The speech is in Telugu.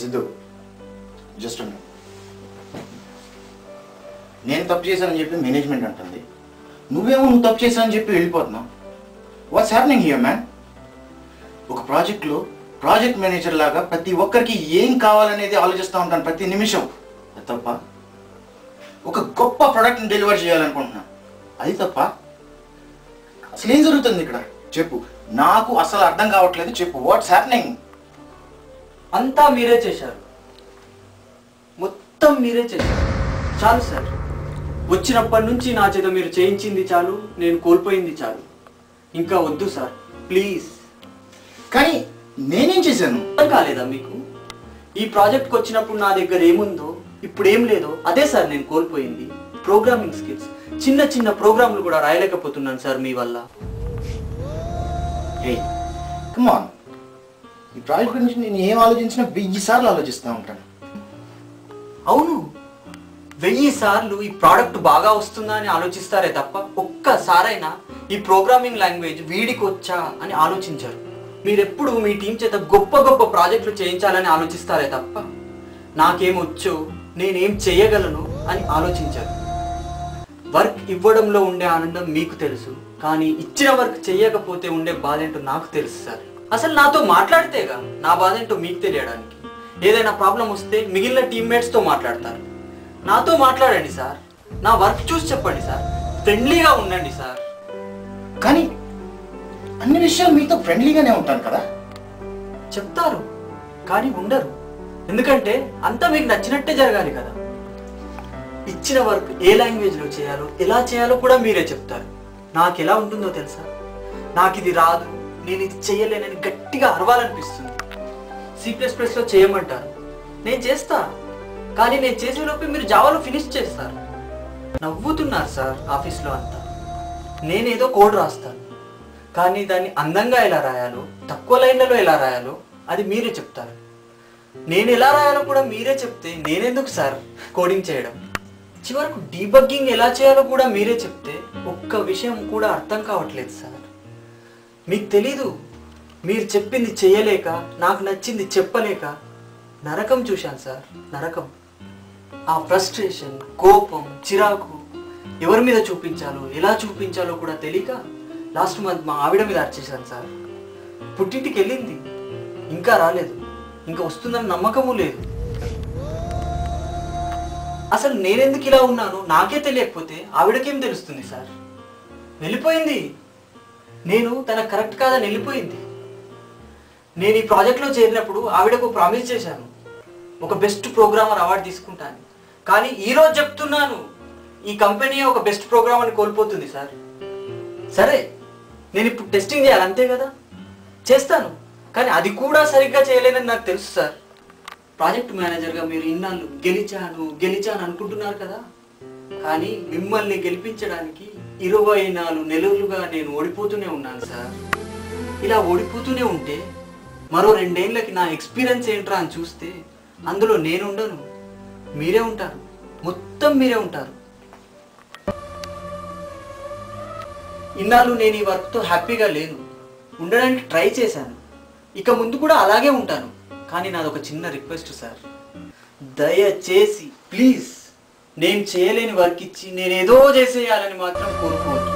సిద్ధు జస్ట్ నేను తప్పు చేశానని చెప్పి మేనేజ్మెంట్ అంటుంది, నువ్వేమో నువ్వు తప్పు చేశానని చెప్పి వెళ్ళిపోతున్నావు. What's happening here man? ఒక ప్రాజెక్ట్లో ప్రాజెక్ట్ మేనేజర్ లాగా ప్రతి ఒక్కరికి ఏం కావాలనేది ఆలోచిస్తూ ఉంటాను ప్రతి నిమిషం. అది తప్ప? ఒక గొప్ప ప్రోడక్ట్ని డెలివర్ చేయాలనుకుంటున్నాను, అది తప్ప? అసలు ఏం జరుగుతుంది ఇక్కడ చెప్పు, నాకు అసలు అర్థం కావట్లేదు, చెప్పు. What's happening? అంతా మీరే చేశారు, మొత్తం మీరే చేశారు. చాలు సార్, వచ్చినప్పటి నుంచి నా చేత మీరు చేయించింది చాలు, నేను కోల్పోయింది చాలు. ఇంకా వద్దు సార్, ప్లీజ్. కానీ నేనేం చేశాను? అర్థం కాలేదా మీకు? ఈ ప్రాజెక్ట్కి వచ్చినప్పుడు నా దగ్గర ఏముందో ఇప్పుడు ఏం లేదో అదే సార్ నేను కోల్పోయింది. ప్రోగ్రామింగ్ స్కిల్స్, చిన్న చిన్న ప్రోగ్రాంలు కూడా రాయలేకపోతున్నాను సార్ మీ వల్ల. హే కమ్ ఆన్, ఈ ప్రాజెక్ట్ గురించి నేను ఏం ఆలోచించినా 1000 సార్లు ఆలోచిస్తూ ఉంటాను. అవును, 1000 సార్లు ఈ ప్రోడక్ట్ బాగా వస్తుందా అని ఆలోచిస్తారే తప్ప ఒక్కసారైనా ఈ ప్రోగ్రామింగ్ లాంగ్వేజ్ వీడికి వచ్చా అని ఆలోచించారు. మీరెప్పుడు మీ టీం చేత గొప్ప గొప్ప ప్రాజెక్టులు చేయించాలని ఆలోచిస్తారే తప్ప నాకేమొచ్చో నేనేం చేయగలను అని ఆలోచించారు. వర్క్ ఇవ్వడంలో ఉండే ఆనందం మీకు తెలుసు, కానీ ఇచ్చిన వర్క్ చేయకపోతే ఉండే బాధ ఏంటో నాకు తెలుసు సార్. అసలు నాతో మాట్లాడితేగా నా బాధ ఏంటో మీకు తెలియడానికి. ఏదైనా ప్రాబ్లం వస్తే మిగిలిన టీమ్మేట్స్తో మాట్లాడతారు, నాతో మాట్లాడండి సార్. నా వర్క్ చూసి చెప్పండి సార్, ఫ్రెండ్లీగా ఉండండి సార్. కానీ అన్ని విషయాలు మీతో ఫ్రెండ్లీగానే ఉంటాను కదా. చెప్తారు కానీ ఉండరు, ఎందుకంటే అంతా మీకు నచ్చినట్టే జరగాలి కదా. ఇచ్చిన వర్క్ ఏ లాంగ్వేజ్లో చేయాలో ఎలా చేయాలో కూడా మీరే చెప్తారు. నాకు ఎలా ఉంటుందో తెలుసా? నాకు ఇది రాదు, నేను ఇది చేయలేనని గట్టిగా అరవాలనిపిస్తుంది. C++లో చేయమంటారు, నేను చేస్తా. కానీ నేను చేసేలోపు మీరు జావాలో ఫినిష్ చేస్తారు. నవ్వుతున్నారు సార్ ఆఫీస్లో అంతా. నేనేదో కోడ్ రాస్తాను, కానీ దాన్ని అందంగా ఎలా రాయాలో, తక్కువ లైన్లలో ఎలా రాయాలో అది మీరే చెప్తారు. నేను ఎలా రాయాలో కూడా మీరే చెప్తే నేనెందుకు సార్ కోడింగ్ చేయడం? చివరకు డీబగ్గింగ్ ఎలా చేయాలో కూడా మీరే చెప్తే ఒక్క విషయం కూడా అర్థం కావట్లేదు సార్. మీకు తెలీదు, మీరు చెప్పింది చేయలేక, నాకు నచ్చింది చెప్పలేక నరకం చూశాను సార్, నరకం. ఆ ఫ్రస్ట్రేషన్, కోపం, చిరాకు ఎవరి మీద చూపించాలో, ఎలా చూపించాలో కూడా తెలియక లాస్ట్ మంత్ మా ఆవిడ మీద అర్చేశాను సార్. పుట్టింటికి వెళ్ళింది, ఇంకా రాలేదు, ఇంకా వస్తుందని నమ్మకము లేదు. అసలు నేనెందుకు ఇలా ఉన్నానో నాకే తెలియకపోతే ఆవిడకేం తెలుస్తుంది సార్? వెళ్ళిపోయింది, నేను తన కరెక్ట్ కాదని వెళ్ళిపోయింది. నేను ఈ ప్రాజెక్ట్లో చేరినప్పుడు ఆవిడకు ప్రామిస్ చేశాను, ఒక బెస్ట్ ప్రోగ్రామర్ అవార్డు తీసుకుంటాను. కానీ ఈరోజు చెప్తున్నాను, ఈ కంపెనీ ఒక బెస్ట్ ప్రోగ్రామర్ని కోల్పోతుంది సార్. సరే, నేను ఇప్పుడు టెస్టింగ్ చేయాలి అంతే కదా, చేస్తాను. కానీ అది కూడా సరిగ్గా చేయలేనని నాకు తెలుసు సార్. ప్రాజెక్ట్ మేనేజర్గా మీరు ఇన్నాళ్ళు గెలిచాను అనుకుంటున్నారు కదా, కానీ మిమ్మల్ని గెలిపించడానికి 24 నెలలుగా నేను ఓడిపోతూనే ఉన్నాను సార్. ఇలా ఓడిపోతూనే ఉంటే మరో 2 ఏళ్ళకి నా ఎక్స్పీరియన్స్ ఏంట్రా అని చూస్తే అందులో నేను ఉండను, మీరే ఉంటారు, మొత్తం మీరే ఉంటారు. ఇన్నాళ్ళు నేను ఈ వర్క్తో హ్యాపీగా లేను, ఉండడానికి ట్రై చేశాను, ఇక ముందు కూడా అలాగే ఉంటాను. కానీ నాదొక చిన్న రిక్వెస్ట్ సార్, దయచేసి ప్లీజ్ నేను చేయలేని వర్క్ ఇచ్చి నేనేదో చేసేయాలని మాత్రం కోరుకోవద్దు.